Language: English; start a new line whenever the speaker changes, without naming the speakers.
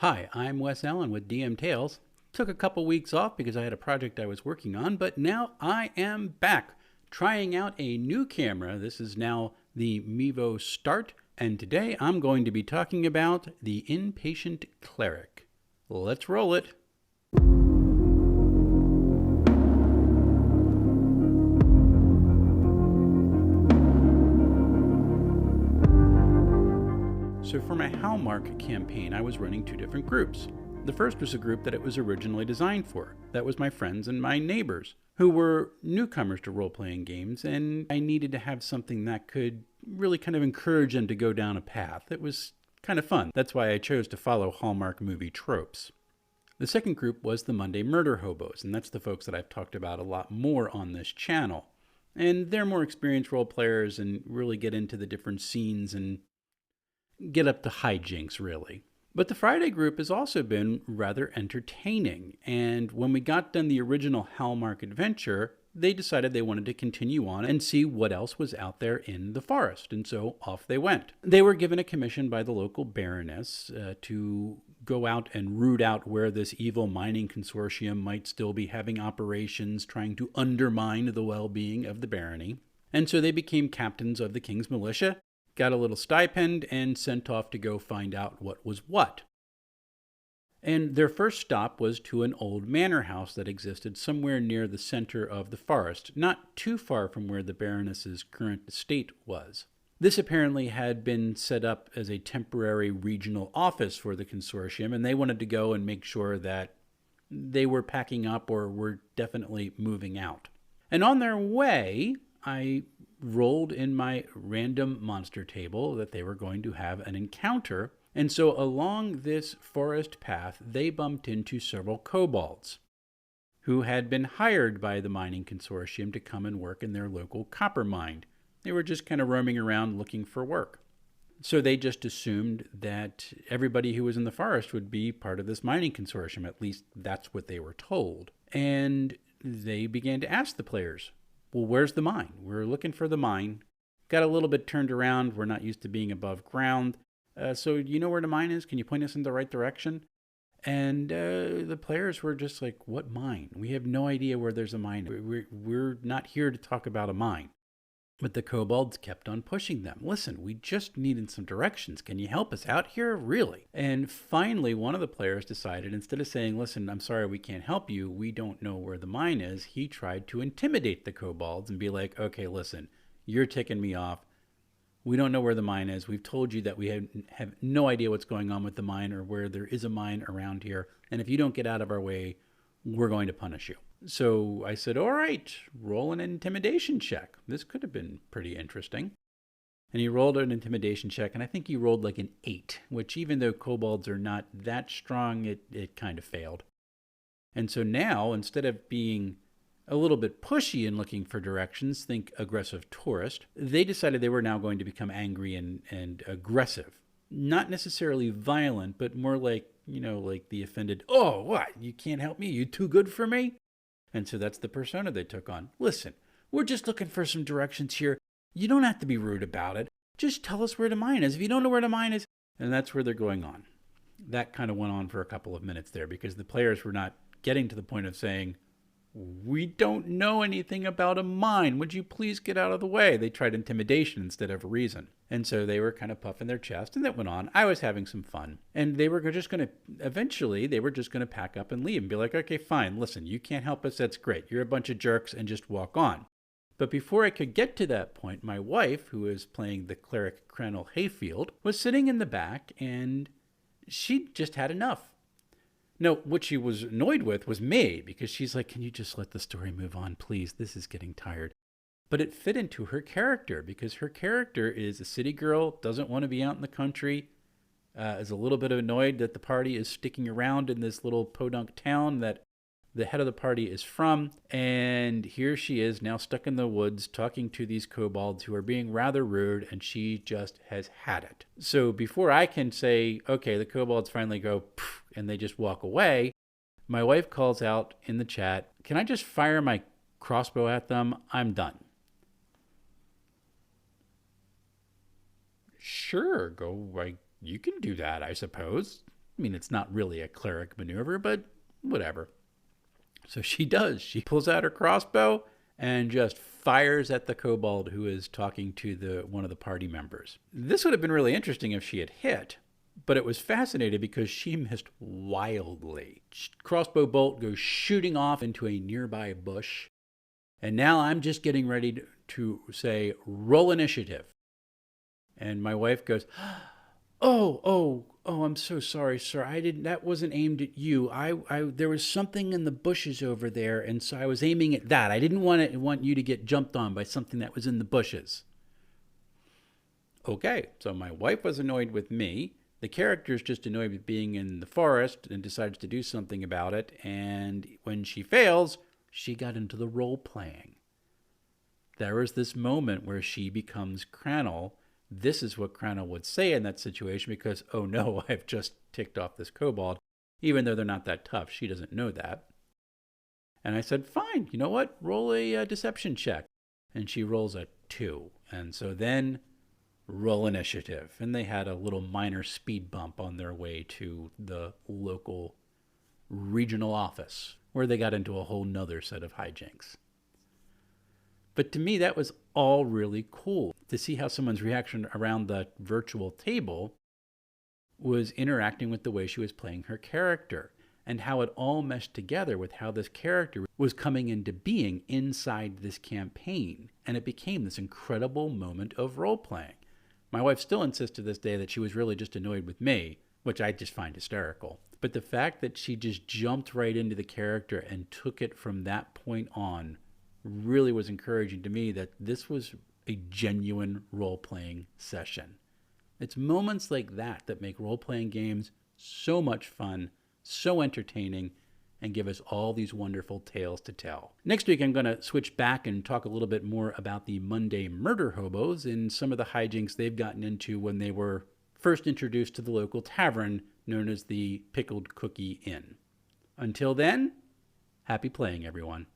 Hi, I'm Wes Allen with DM Tales. Took a couple weeks off because I had a project I was working on, but now I am back trying out a new camera. This is now the Mevo Start, and today I'm going to be talking about the Impatient Cleric. Let's roll it. So for my Hallmark campaign, I was running two different groups. The first was a group that it was originally designed for. That was my friends and my neighbors, who were newcomers to role-playing games, and I needed to have something that could really kind of encourage them to go down a path. It was kind of fun. That's why I chose to follow Hallmark movie tropes. The second group was the Monday Murder Hobos, and that's the folks that I've talked about a lot more on this channel. And they're more experienced role players and really get into the different scenes and get up to hijinks, really. But the Friday group has also been rather entertaining, and when we got done the original Hallmark adventure, they decided they wanted to continue on and see what else was out there in the forest, and so off they went. They were given a commission by the local baroness to go out and root out where this evil mining consortium might still be having operations trying to undermine the well-being of the barony. And so they became captains of the king's militia, got a little stipend, and sent off to go find out what was what. And their first stop was to an old manor house that existed somewhere near the center of the forest, not too far from where the Baroness's current estate was. This apparently had been set up as a temporary regional office for the consortium, and they wanted to go and make sure that they were packing up or were definitely moving out. And on their way, I rolled in my random monster table that they were going to have an encounter, and so along this forest path they bumped into several kobolds who had been hired by the mining consortium to come and work in their local copper mine. They were just kind of roaming around looking for work. So they just assumed that everybody who was in the forest would be part of this mining consortium. At least that's what they were told. And they began to ask the players, well, where's the mine? We're looking for the mine. Got a little bit turned around. We're not used to being above ground. So you know where the mine is? Can you point us in the right direction? And the players were just like, what mine? We have no idea where there's a mine. We're not here to talk about a mine. But the kobolds kept on pushing them. Listen, we just needed some directions. Can you help us out here? Really? And finally, one of the players decided, instead of saying, listen, I'm sorry, we can't help you, we don't know where the mine is, he tried to intimidate the kobolds and be like, okay, listen, you're ticking me off. We don't know where the mine is. We've told you that we have no idea what's going on with the mine or where there is a mine around here. And if you don't get out of our way, we're going to punish you. So I said, all right, roll an intimidation check. This could have been pretty interesting. And he rolled an intimidation check, and I think he rolled like an 8, which even though kobolds are not that strong, it kind of failed. And so now, instead of being a little bit pushy and looking for directions, think aggressive tourist, they decided they were now going to become angry and aggressive. Not necessarily violent, but more like, like the offended, oh, what? You can't help me? You too good for me? And so that's the persona they took on. Listen, we're just looking for some directions here. You don't have to be rude about it. Just tell us where the mine is. If you don't know where the mine is, and that's where they're going on. That kind of went on for a couple of minutes there because the players were not getting to the point of saying, we don't know anything about a mine. Would you please get out of the way? They tried intimidation instead of reason. And so they were kind of puffing their chest, and that went on. I was having some fun. And they were just going to pack up and leave and be like, okay, fine, listen, you can't help us, that's great. You're a bunch of jerks, and just walk on. But before I could get to that point, my wife, who is playing the cleric Crannel Hayfield, was sitting in the back, and she just had enough. No, what she was annoyed with was me, because she's like, can you just let the story move on, please? This is getting tired. But it fit into her character, because her character is a city girl, doesn't want to be out in the country, is a little bit annoyed that the party is sticking around in this little podunk town that the head of the party is from. And here she is now stuck in the woods talking to these kobolds who are being rather rude, and she just has had it. So before I can say, okay, the kobolds finally go, poof, and they just walk away, my wife calls out in the chat, can I just fire my crossbow at them? I'm done. Sure, you can do that, I suppose. I mean, it's not really a cleric maneuver, but whatever. So she does. She pulls out her crossbow and just fires at the kobold who is talking to one of the party members. This would have been really interesting if she had hit, but it was fascinating because she missed wildly. Crossbow bolt goes shooting off into a nearby bush. And now I'm just getting ready to say, roll initiative. And my wife goes, oh, I'm so sorry, sir. That wasn't aimed at you. There was something in the bushes over there, and so I was aiming at that. I didn't want you to get jumped on by something that was in the bushes. Okay, so my wife was annoyed with me. The character's just annoyed with being in the forest and decides to do something about it. And when she fails, she got into the role playing. There was this moment where she becomes Crannel. This is what Crannel would say in that situation because, oh no, I've just ticked off this kobold. Even though they're not that tough, she doesn't know that. And I said, fine, you know what? Roll a deception check. And she rolls a 2. And so then roll initiative. And they had a little minor speed bump on their way to the local regional office, where they got into a whole nother set of hijinks. But to me, that was all really cool to see how someone's reaction around the virtual table was interacting with the way she was playing her character and how it all meshed together with how this character was coming into being inside this campaign. And it became this incredible moment of role-playing. My wife still insists to this day that she was really just annoyed with me, which I just find hysterical. But the fact that she just jumped right into the character and took it from that point on really was encouraging to me that this was a genuine role-playing session. It's moments like that that make role-playing games so much fun, so entertaining, and give us all these wonderful tales to tell. Next week, I'm going to switch back and talk a little bit more about the Monday Murder Hobos and some of the hijinks they've gotten into when they were first introduced to the local tavern known as the Pickled Cookie Inn. Until then, happy playing, everyone.